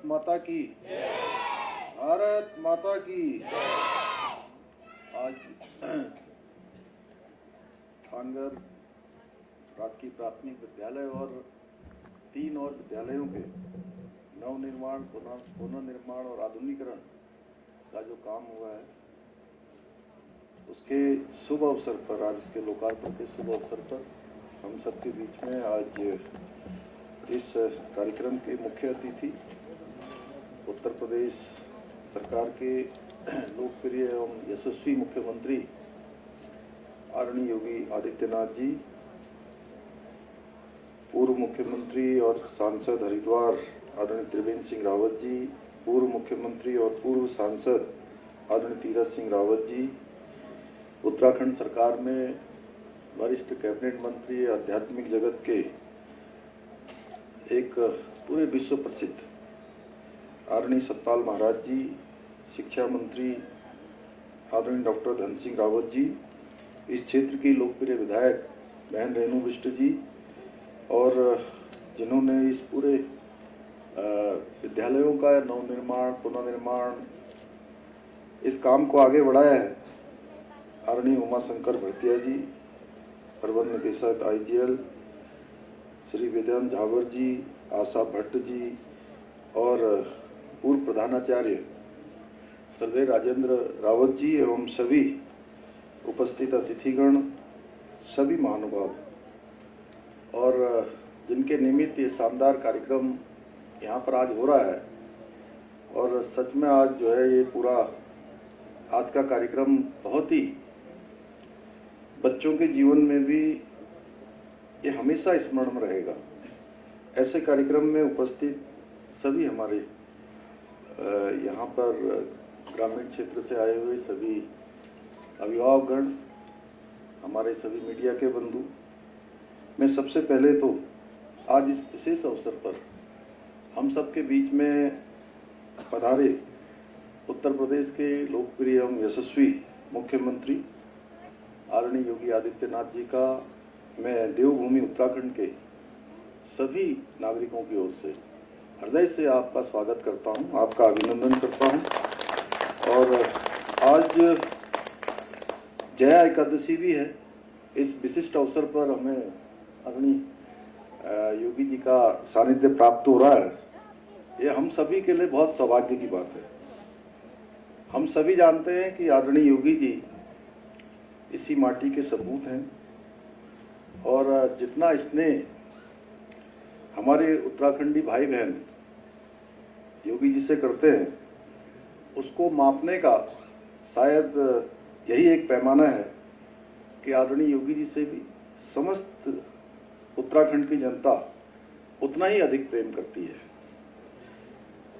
माता की, भारत माता की। आज खानगर राजकीय प्राथमिक विद्यालय और 3 और विद्यालयों के नवनिर्माण, पुनर्निर्माण और आधुनिकीकरण का जो काम हुआ है, उसके शुभ अवसर पर, आज इसके लोकार्पण के शुभ अवसर पर हम सबके बीच में आज इस कार्यक्रम के मुख्य अतिथि उत्तर प्रदेश सरकार के लोकप्रिय एवं यशस्वी मुख्यमंत्री आदरणीय योगी आदित्यनाथ जी, पूर्व मुख्यमंत्री और सांसद हरिद्वार आदरणीय त्रिवेंद्र सिंह रावत जी, पूर्व मुख्यमंत्री और पूर्व सांसद आदरणीय तीरथ सिंह रावत जी, उत्तराखंड सरकार में वरिष्ठ कैबिनेट मंत्री, आध्यात्मिक जगत के एक पूरे विश्व प्रसिद्ध आदरणीय सतपाल महाराज जी, शिक्षा मंत्री आदरणीय डॉक्टर धन सिंह रावत जी, इस क्षेत्र की लोकप्रिय विधायक बहन रेणु बिष्ट जी, और जिन्होंने इस पूरे विद्यालयों का नवनिर्माण, पुनर्निर्माण, इस काम को आगे बढ़ाया है, आदरणीय उमाशंकर भरतिया जी, प्रबंध निदेशक IGL श्री वेदांत झावर जी, आशा भट्ट जी, और पूर्व प्रधानाचार्य सर्वे राजेंद्र रावत जी एवं सभी उपस्थित अतिथिगण, सभी महानुभाव, और जिनके निमित्त ये शानदार कार्यक्रम यहाँ पर आज हो रहा है। और सच में आज जो है ये पूरा आज का कार्यक्रम बहुत ही बच्चों के जीवन में भी ये हमेशा स्मरण में रहेगा। ऐसे कार्यक्रम में उपस्थित सभी हमारे यहाँ पर ग्रामीण क्षेत्र से आए हुए सभी अभिभावकगण, हमारे सभी मीडिया के बंधु, मैं सबसे पहले तो आज इस विशेष अवसर पर हम सबके बीच में पधारे उत्तर प्रदेश के लोकप्रिय एवं यशस्वी मुख्यमंत्री आदरणीय योगी आदित्यनाथ जी का मैं देवभूमि उत्तराखंड के सभी नागरिकों की ओर से हृदय से आपका स्वागत करता हूं, आपका अभिनंदन करता हूं। और आज जया एकादशी भी है। इस विशिष्ट अवसर पर हमें आदरणीय योगी जी का सानिध्य प्राप्त हो रहा है। ये हम सभी के लिए बहुत सौभाग्य की बात है। हम सभी जानते हैं कि आदरणीय योगी जी इसी माटी के सपूत हैं, और जितना स्नेह हमारे उत्तराखंडी भाई बहन योगी जी से करते हैं, उसको मापने का शायद यही एक पैमाना है कि आदरणीय योगी जी से भी समस्त उत्तराखंड की जनता उतना ही अधिक प्रेम करती है।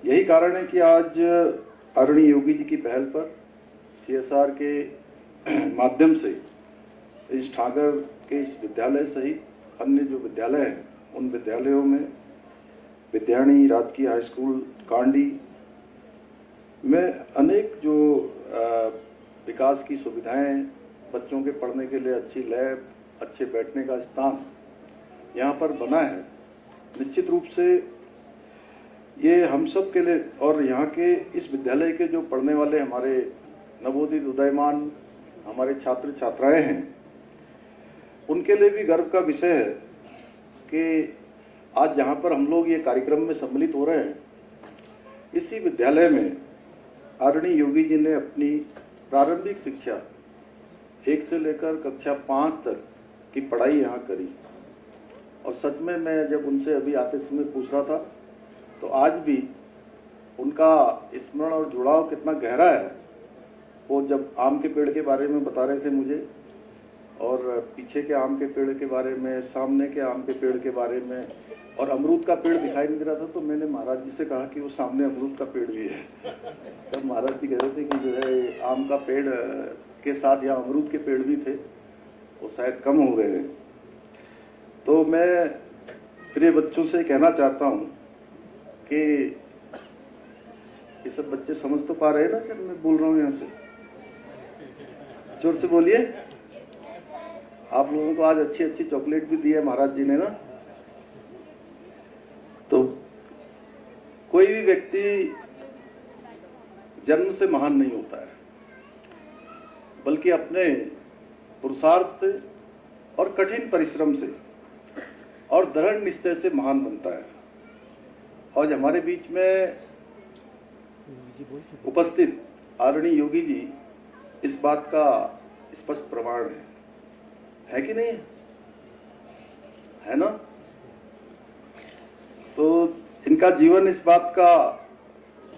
यही कारण है कि आज आदरणीय योगी जी की पहल पर CSR के माध्यम से इस ठाकर के इस विद्यालय सहित अन्य जो विद्यालय हैं, उन विद्यालयों में विद्याणी राजकीय हाई स्कूल कांडी में अनेक जो विकास की सुविधाएं, बच्चों के पढ़ने के लिए अच्छी लैब, अच्छे बैठने का स्थान यहाँ पर बना है। निश्चित रूप से ये हम सब के लिए, और यहाँ के इस विद्यालय के जो पढ़ने वाले हमारे नवोदित उदयमान हमारे छात्र छात्राएं हैं, उनके लिए भी गर्व का विषय है कि आज जहाँ पर हम लोग ये कार्यक्रम में सम्मिलित हो रहे हैं, इसी विद्यालय में आदरणीय योगी जी ने अपनी प्रारंभिक शिक्षा 1 से लेकर कक्षा 5 तक की पढ़ाई यहाँ करी। और सच में मैं जब उनसे अभी आते समय पूछ रहा था, तो आज भी उनका स्मरण और जुड़ाव कितना गहरा है। वो जब आम के पेड़ के बारे में बता रहे थे मुझे, और पीछे के आम के पेड़ के बारे में, सामने के आम के पेड़ के बारे में, और अमरूद का पेड़ दिखाई नहीं दे रहा था, तो मैंने महाराज जी से कहा कि वो सामने अमरूद का पेड़ भी है। तब महाराज जी कह रहे थे कि जो है आम का पेड़ के साथ यहाँ अमरूद के पेड़ भी थे, वो शायद कम हो गए हैं। तो मैं प्रिय बच्चों से कहना चाहता हूँ कि ये सब बच्चे समझ तो पा रहे हैं ना कि मैं बोल रहा हूँ यहाँ से? जोर से बोलिए। आप लोगों को आज अच्छी अच्छी चॉकलेट भी दी है महाराज जी ने ना। तो कोई भी व्यक्ति जन्म से महान नहीं होता है, बल्कि अपने पुरुषार्थ से और कठिन परिश्रम से और दृढ़ निश्चय से महान बनता है। आज हमारे बीच में उपस्थित आदरणीय योगी जी इस बात का स्पष्ट प्रमाण है कि नहीं है ना? तो इनका जीवन इस बात का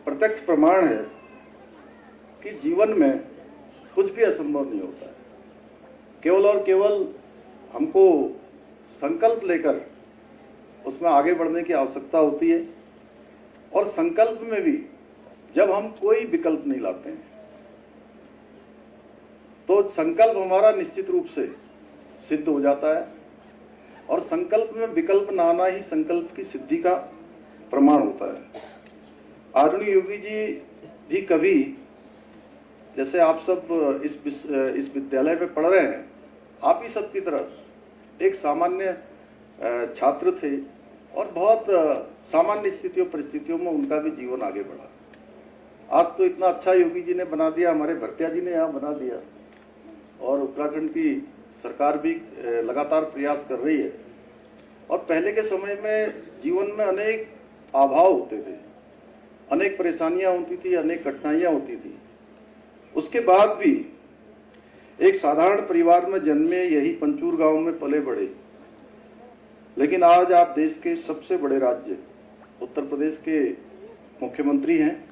प्रत्यक्ष प्रमाण है कि जीवन में कुछ भी असंभव नहीं होता है। केवल और केवल हमको संकल्प लेकर उसमें आगे बढ़ने की आवश्यकता होती है, और संकल्प में भी जब हम कोई विकल्प नहीं लाते हैं तो संकल्प हमारा निश्चित रूप से सिद्ध हो जाता है, और संकल्प में विकल्प न आना ही संकल्प की सिद्धि का प्रमाण होता है। आदरणीय योगी जी भी कभी, जैसे आप सब इस विद्यालय में पढ़ रहे हैं, आप ही सबकी तरफ एक सामान्य छात्र थे, और बहुत सामान्य स्थितियों परिस्थितियों में उनका भी जीवन आगे बढ़ा। आज तो इतना अच्छा योगी जी ने बना दिया, हमारे भरतिया जी ने यहाँ बना दिया, और उत्तराखंड की सरकार भी लगातार प्रयास कर रही है। और पहले के समय में जीवन में अनेक अभाव होते थे, अनेक परेशानियां होती थी, अनेक कठिनाइयां होती थी। उसके बाद भी एक साधारण परिवार में जन्मे, यही पंचूर गांव में पले बढ़े, लेकिन आज आप देश के सबसे बड़े राज्य उत्तर प्रदेश के मुख्यमंत्री हैं।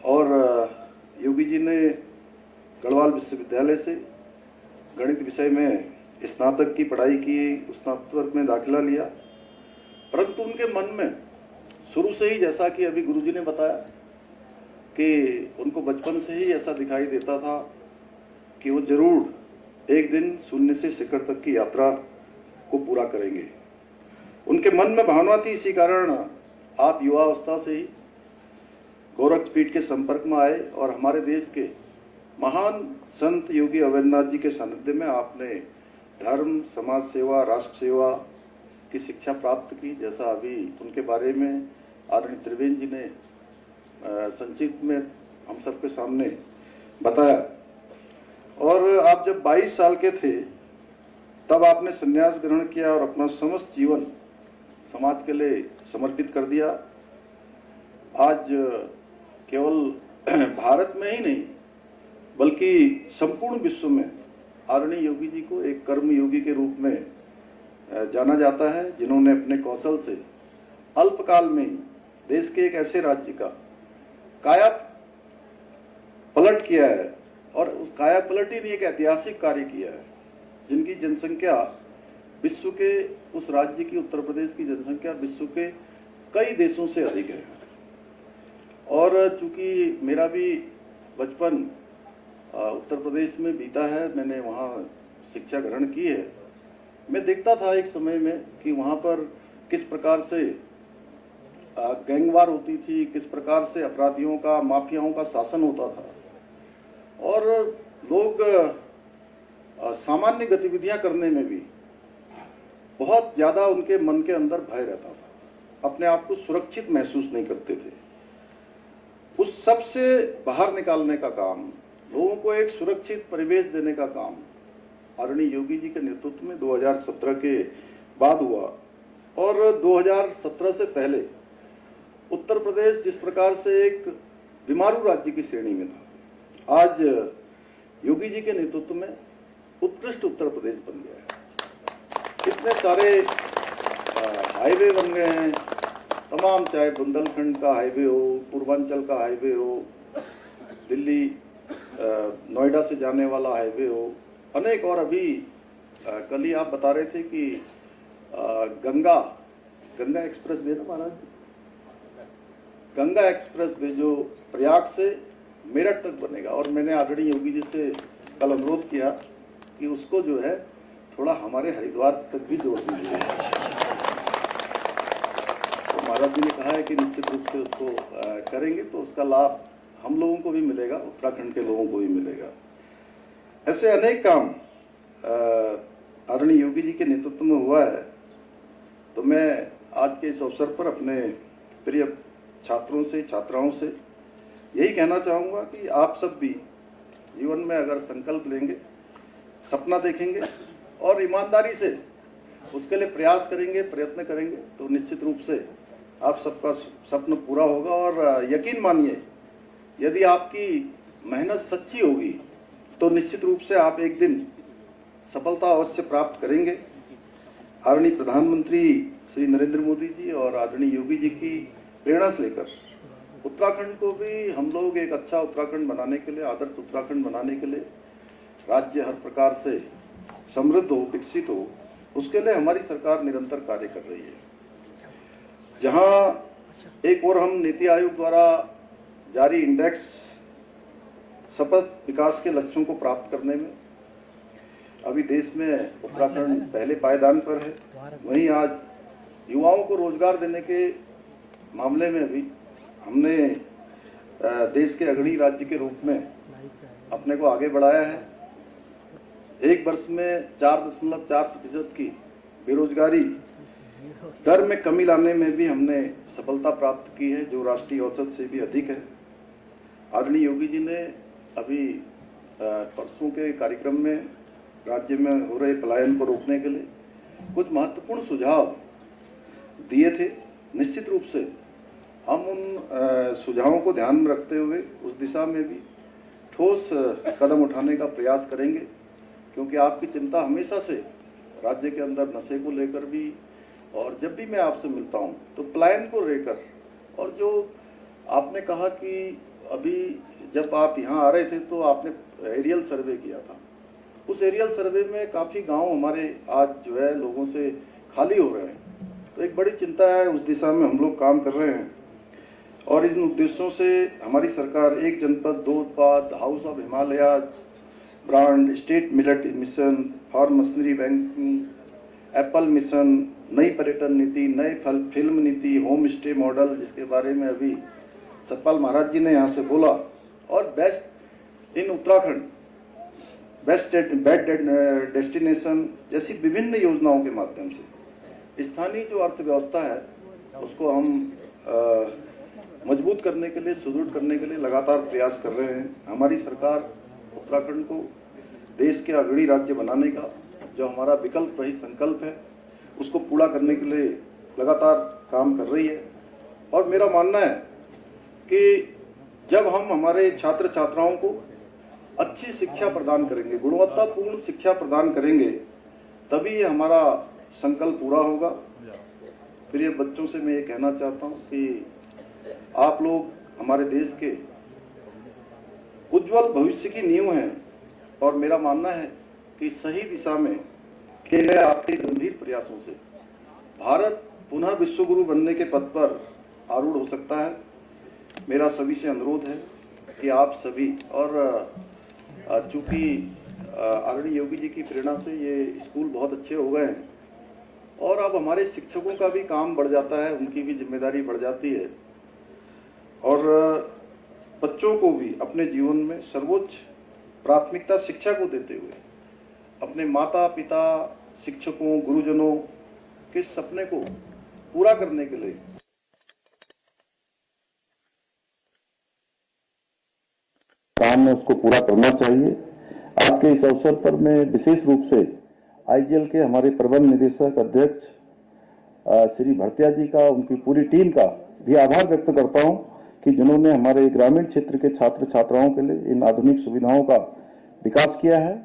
और योगी जी ने गढ़वाल विश्वविद्यालय से गणित विषय में स्नातक की पढ़ाई की, स्नातक में दाखिला लिया, परंतु उनके मन में शुरू से ही, जैसा कि अभी गुरुजी ने बताया, कि उनको बचपन से ही ऐसा दिखाई देता था कि वो जरूर एक दिन शून्य से शिखर तक की यात्रा को पूरा करेंगे। उनके मन में भावना थी, इसी कारण आप युवावस्था से ही गोरखपीठ के संपर्क में आए, और हमारे देश के महान संत योगी अवैधनाथ जी के सानिध्य में आपने धर्म, समाज सेवा, राष्ट्र सेवा की शिक्षा प्राप्त की, जैसा अभी उनके बारे में आदरणीय त्रिवेंद्र जी ने संक्षिप्त में हम सबके सामने बताया। और आप जब 22 साल के थे तब आपने संन्यास ग्रहण किया और अपना समस्त जीवन समाज के लिए समर्पित कर दिया। आज केवल भारत में ही नहीं, बल्कि संपूर्ण विश्व में आदरणीय योगी जी को एक कर्म योगी के रूप में जाना जाता है, जिन्होंने अपने कौशल से अल्पकाल में ही देश के एक ऐसे राज्य का काया पलट किया है, और उस काया पलट ही नहीं, एक ऐतिहासिक कार्य किया है, जिनकी जनसंख्या विश्व के, उस राज्य की, उत्तर प्रदेश की जनसंख्या विश्व के कई देशों से अधिक है। और चूंकि मेरा भी बचपन उत्तर प्रदेश में बीता है, मैंने वहाँ शिक्षा ग्रहण की है, मैं देखता था एक समय में कि वहाँ पर किस प्रकार से गैंगवार होती थी, किस प्रकार से अपराधियों का, माफियाओं का शासन होता था, और लोग सामान्य गतिविधियां करने में भी बहुत ज्यादा उनके मन के अंदर भय रहता था, अपने आप को सुरक्षित महसूस नहीं करते थे। उस सब से बाहर निकालने का काम, लोगों को एक सुरक्षित परिवेश देने का काम आदरणीय योगी जी के नेतृत्व में 2017 के बाद हुआ। और 2017 से पहले उत्तर प्रदेश जिस प्रकार से एक बीमारू राज्य की श्रेणी में था, आज योगी जी के नेतृत्व में उत्कृष्ट उत्तर प्रदेश बन गया है। इतने सारे हाईवे बन गए हैं, तमाम, चाहे बुंदेलखंड का हाईवे हो, पूर्वांचल का हाईवे हो, दिल्ली नोएडा से जाने वाला हाईवे हो, अनेक। और अभी कल ही आप बता रहे थे कि गंगा एक्सप्रेस वे ना महाराज, गंगा एक्सप्रेस वे जो प्रयाग से मेरठ तक बनेगा, और मैंने आदरणीय योगी जी से कल अनुरोध किया कि उसको जो है थोड़ा हमारे हरिद्वार तक भी जोड़ दीजिए। तो महाराज जी ने कहा है कि निश्चित रूप से उसको करेंगे, तो उसका लाभ हम लोगों को भी मिलेगा, उत्तराखंड के लोगों को भी मिलेगा। ऐसे अनेक काम आदरणीय योगी जी के नेतृत्व में हुआ है। तो मैं आज के इस अवसर पर अपने प्रिय छात्रों से, छात्राओं से यही कहना चाहूँगा कि आप सब भी जीवन में अगर संकल्प लेंगे, सपना देखेंगे और ईमानदारी से उसके लिए प्रयास करेंगे, प्रयत्न करेंगे, तो निश्चित रूप से आप सबका सपना पूरा होगा। और यकीन मानिए, यदि आपकी मेहनत सच्ची होगी तो निश्चित रूप से आप एक दिन सफलता अवश्य प्राप्त करेंगे। आदरणीय प्रधानमंत्री श्री नरेंद्र मोदी जी और आदरणीय योगी जी की प्रेरणा से लेकर उत्तराखंड को भी हम लोग एक अच्छा उत्तराखंड बनाने के लिए, आदर्श उत्तराखंड बनाने के लिए, राज्य हर प्रकार से समृद्ध हो, विकसित हो, उसके लिए हमारी सरकार निरंतर कार्य कर रही है। जहां एक और हम नीति आयोग द्वारा जारी इंडेक्स सतत विकास के लक्ष्यों को प्राप्त करने में अभी देश में उत्तराखंड पहले पायदान पर है, वहीं आज युवाओं को रोजगार देने के मामले में भी हमने देश के अग्रणी राज्य के रूप में अपने को आगे बढ़ाया है। एक वर्ष में 4.4% की बेरोजगारी दर में कमी लाने में भी हमने सफलता प्राप्त की है, जो राष्ट्रीय औसत से भी अधिक है। आदरणीय योगी जी ने अभी परसों के कार्यक्रम में राज्य में हो रहे पलायन को रोकने के लिए कुछ महत्वपूर्ण सुझाव दिए थे। निश्चित रूप से हम उन सुझावों को ध्यान में रखते हुए उस दिशा में भी ठोस कदम उठाने का प्रयास करेंगे, क्योंकि आपकी चिंता हमेशा से राज्य के अंदर नशे को लेकर भी, और जब भी मैं आपसे मिलता हूं तो पलायन को लेकर, और जो आपने कहा कि अभी जब आप यहाँ आ रहे थे तो आपने एरियल सर्वे किया था, उस एरियल सर्वे में काफी गांव हमारे आज जो है लोगों से खाली हो रहे हैं, तो एक बड़ी चिंता है, उस दिशा में हम लोग काम कर रहे हैं। और इन उद्देश्यों से हमारी सरकार एक जनपद दो उत्पाद, house of Himalaya brand, state millet mission, farm machinery banking, apple mission, नई पर्यटन नीति, नई फिल्म नीति, होम स्टे मॉडल जिसके बारे में अभी सतपाल महाराज जी ने यहाँ से बोला, और best in Uttarakhand, best destination जैसी विभिन्न योजनाओं के माध्यम से स्थानीय जो अर्थव्यवस्था है उसको हम मजबूत करने के लिए, सुदृढ़ करने के लिए लगातार प्रयास कर रहे हैं। हमारी सरकार उत्तराखंड को देश के अग्रणी राज्य बनाने का जो हमारा विकल्प रही संकल्प है उसको पूरा करने के लिए लगातार काम कर रही है। और मेरा मानना है कि जब हम हमारे छात्र छात्राओं को अच्छी शिक्षा प्रदान करेंगे, गुणवत्तापूर्ण शिक्षा प्रदान करेंगे, तभी ये हमारा संकल्प पूरा होगा। प्रिय बच्चों से मैं ये कहना चाहता हूँ कि आप लोग हमारे देश के उज्जवल भविष्य की नींव हैं, और मेरा मानना है कि सही दिशा में किए गए आपके गंभीर प्रयासों से भारत पुनः विश्वगुरु बनने के पथ पर आरूढ़ हो सकता है। मेरा सभी से अनुरोध है कि आप सभी, और चूंकि आदरणीय योगी जी की प्रेरणा से ये स्कूल बहुत अच्छे हो गए हैं, और अब हमारे शिक्षकों का भी काम बढ़ जाता है, उनकी भी जिम्मेदारी बढ़ जाती है, और बच्चों को भी अपने जीवन में सर्वोच्च प्राथमिकता शिक्षा को देते हुए अपने माता पिता, शिक्षकों, गुरुजनों के सपने को पूरा करने के लिए काम में उसको पूरा करना चाहिए। आज के इस अवसर पर मैं विशेष रूप से आईजीएल के हमारे प्रबंध निदेशक अध्यक्ष श्री भरतिया जी का, उनकी पूरी टीम का भी आभार व्यक्त करता हूं कि जिन्होंने हमारे ग्रामीण क्षेत्र के छात्र छात्राओं के लिए इन आधुनिक सुविधाओं का विकास किया है।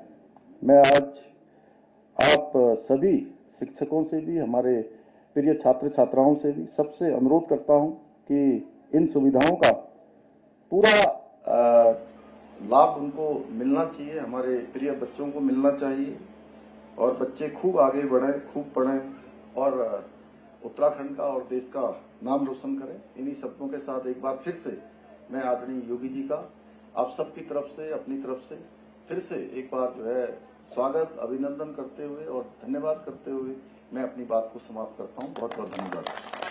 मैं आज आप सभी शिक्षकों से भी, हमारे प्रिय छात्र छात्राओं से भी सबसे अनुरोध करता हूं कि इन सुविधाओं का पूरा लाभ उनको मिलना चाहिए, हमारे प्रिय बच्चों को मिलना चाहिए, और बच्चे खूब आगे बढ़ें, खूब पढ़ें, और उत्तराखंड का और देश का नाम रोशन करें। इन्हीं शब्दों के साथ एक बार फिर से मैं आदरणीय योगी जी का आप सबकी तरफ से, अपनी तरफ से फिर से एक बार जो है स्वागत, अभिनंदन करते हुए और धन्यवाद करते हुए मैं अपनी बात को समाप्त करता हूं। बहुत बहुत धन्यवाद।